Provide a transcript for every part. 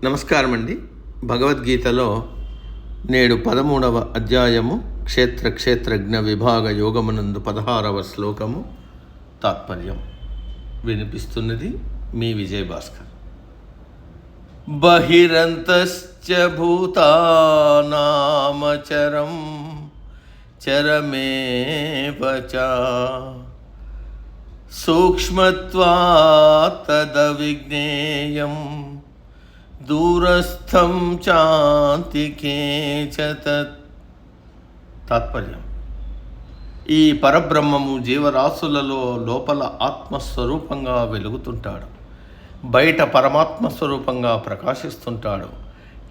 నమస్కారం అండి. భగవద్గీతలో నేడు 13వ అధ్యాయము క్షేత్రజ్ఞ విభాగ యోగమునందు 16వ శ్లోకము తాత్పర్యం వినిపిస్తున్నది మీ విజయభాస్కర్. బహిరంతశ్చ భూతానామచరం చరమేవ చ సూక్ష్మత్వాత్ తదవిజ్ఞేయం దూరస్థం చాంతికే చ తత్. తాత్పర్యం: ఈ పరబ్రహ్మము జీవరాశులలో లోపల ఆత్మస్వరూపంగా వెలుగుతుంటాడు, బయట పరమాత్మ స్వరూపంగా ప్రకాశిస్తుంటాడు.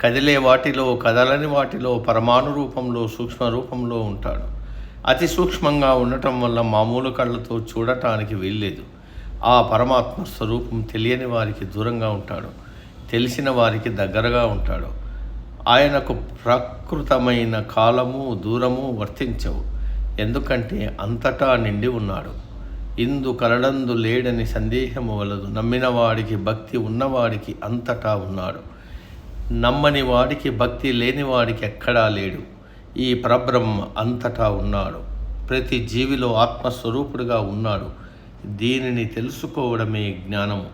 కదిలే వాటిలో, కదలని వాటిలో పరమాణు రూపంలో, సూక్ష్మ రూపంలో ఉంటాడు. అతి సూక్ష్మంగా ఉండటం వల్ల మామూలు కళ్ళతో చూడటానికి వీల్లేదు. ఆ పరమాత్మ స్వరూపం తెలియని వారికి దూరంగా ఉంటాడు, తెలిసిన వారికి దగ్గరగా ఉంటాడు. ఆయనకు ప్రకృతమైన కాలము దూరము వర్తించవు, ఎందుకంటే అంతటా నిండి ఉన్నాడు. ఇందు కలడందు లేడని సందేహము వలదు. నమ్మిన వాడికి, భక్తి ఉన్నవాడికి అంతటా ఉన్నాడు. నమ్మని వాడికి, భక్తి లేని వాడికి ఎక్కడా లేడు. ఈ పరబ్రహ్మ అంతటా ఉన్నాడు, ప్రతి జీవిలో ఆత్మస్వరూపుడుగా ఉన్నాడు. దీనిని తెలుసుకోవడమే జ్ఞానము.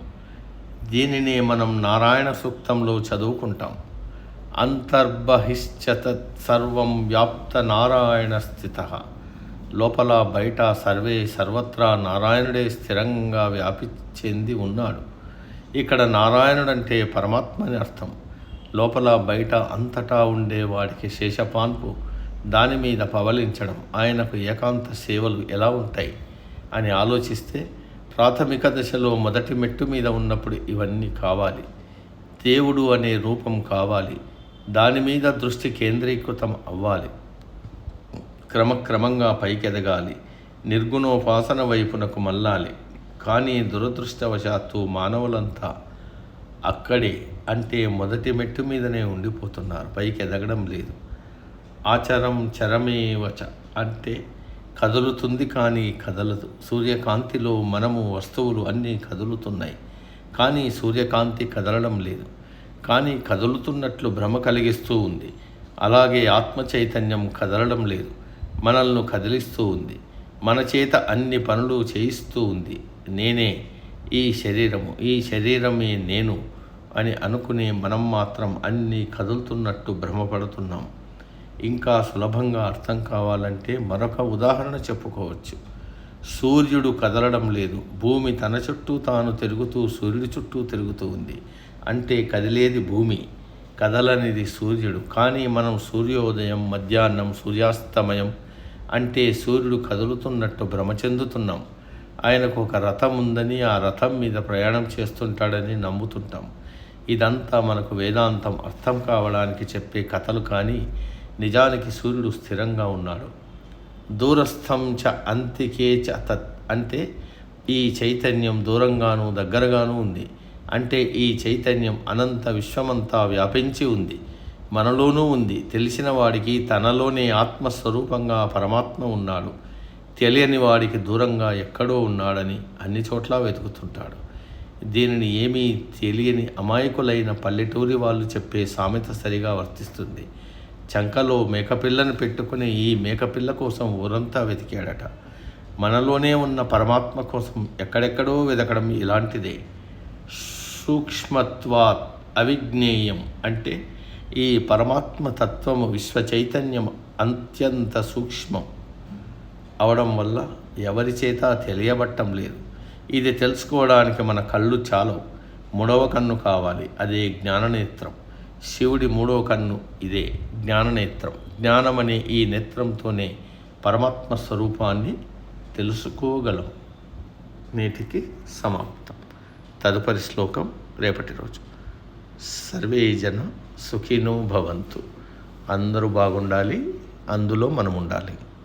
దీనినే మనం నారాయణ సూక్తంలో చదువుకుంటాం. అంతర్బహిశ్చ తత్ సర్వం వ్యాప్త నారాయణ స్థితః. లోపల బయట సర్వత్రా నారాయణుడే స్థిరంగా వ్యాపి చెంది ఉన్నాడు. ఇక్కడ నారాయణుడంటే పరమాత్మ అని అర్థం. లోపల బయట అంతటా ఉండే వాడికి శేషపాన్పు, దాని మీద పవలించడం, ఆయనకు ఏకాంత సేవలు ఎలా ఉంటాయి అని ఆలోచిస్తే, ప్రాథమిక దశలో మొదటి మెట్టు మీద ఉన్నప్పుడు ఇవన్నీ కావాలి. దేవుడు అనే రూపం కావాలి, దాని మీద దృష్టి కేంద్రీకృతం అవ్వాలి. క్రమక్రమంగా పైకెదగాలి, నిర్గుణోపాసన వైపునకు మళ్ళాలి. కానీ దురదృష్టవశాత్తు మానవులంతా అక్కడే, అంటే మొదటి మెట్టు మీదనే ఉండిపోతున్నారు, పైకి ఎదగడం లేదు. ఆచరం చరమేవచ అంటే కదులుతుంది కానీ కదలదు. సూర్యకాంతిలో మనము, వస్తువులు అన్నీ కదులుతున్నాయి, కానీ సూర్యకాంతి కదలడం లేదు. కానీ కదులుతున్నట్లు భ్రమ కలిగిస్తూ ఉంది. అలాగే ఆత్మ చైతన్యం కదలడం లేదు, మనల్ని కదిలిస్తూ ఉంది. మన చేత అన్ని పనులు చేయిస్తూ ఉంది. నేనే ఈ శరీరము, ఈ శరీరమే నేను అని అనుకునే మనం మాత్రం అన్నీ కదులుతున్నట్టు భ్రమపడుతున్నాం. ఇంకా సులభంగా అర్థం కావాలంటే మరొక ఉదాహరణ చెప్పుకోవచ్చు. సూర్యుడు కదలడం లేదు, భూమి తన చుట్టూ తాను తిరుగుతూ సూర్యుడి చుట్టూ తిరుగుతూ ఉంది. అంటే కదిలేది భూమి, కదలనిది సూర్యుడు. కానీ మనం సూర్యోదయం, మధ్యాహ్నం, సూర్యాస్తమయం అంటే సూర్యుడు కదులుతున్నట్టు భ్రమ చెందుతున్నాం. ఆయనకు ఒక రథం ఉందని, ఆ రథం మీద ప్రయాణం చేస్తుంటాడని నమ్ముతుంటాం. ఇదంతా మనకు వేదాంతం అర్థం కావడానికి చెప్పే కథలు. కానీ నిజానికి సూర్యుడు స్థిరంగా ఉన్నాడు. దూరస్థం చ అంతికే చ తత్ అంటే ఈ చైతన్యం దూరంగాను దగ్గరగాను ఉంది. అంటే ఈ చైతన్యం అనంత విశ్వమంతా వ్యాపించి ఉంది, మనలోనూ ఉంది. తెలిసిన వాడికి తనలోనే ఆత్మస్వరూపంగా పరమాత్మ ఉన్నాడు. తెలియని వాడికి దూరంగా ఎక్కడో ఉన్నాడని అన్ని చోట్ల వెతుకుతుంటాడు. దీనిని ఏమీ తెలియని అమాయకులైన పల్లెటూరి వాళ్ళు చెప్పే సామెత సరిగా వర్తిస్తుంది. చంకలో మేకపిల్లను పెట్టుకుని ఈ మేకపిల్ల కోసం ఊరంతా వెతికాడట. మనలోనే ఉన్న పరమాత్మ కోసం ఎక్కడెక్కడో వెతకడం ఇలాంటిదే. సూక్ష్మత్వాత్ అవిజ్ఞేయం అంటే ఈ పరమాత్మ తత్వము, విశ్వ చైతన్యం అత్యంత సూక్ష్మం అవడం వల్ల ఎవరి చేత తెలియబట్టం లేదు. ఇది తెలుసుకోవడానికి మన కళ్ళు చాలవు, మూడవ కన్ను కావాలి, అదే జ్ఞాననేత్రం. శివుడి మూడవ కన్ను ఇదే జ్ఞాననేత్రం. జ్ఞానమనే ఈ నేత్రంతోనే పరమాత్మ స్వరూపాన్ని తెలుసుకోగలం. నేటికి సమాప్తం. తదుపరి శ్లోకం రేపటి రోజు. సర్వే జన సుఖినో భవంతు. అందరూ బాగుండాలి, అందులో మనం ఉండాలి.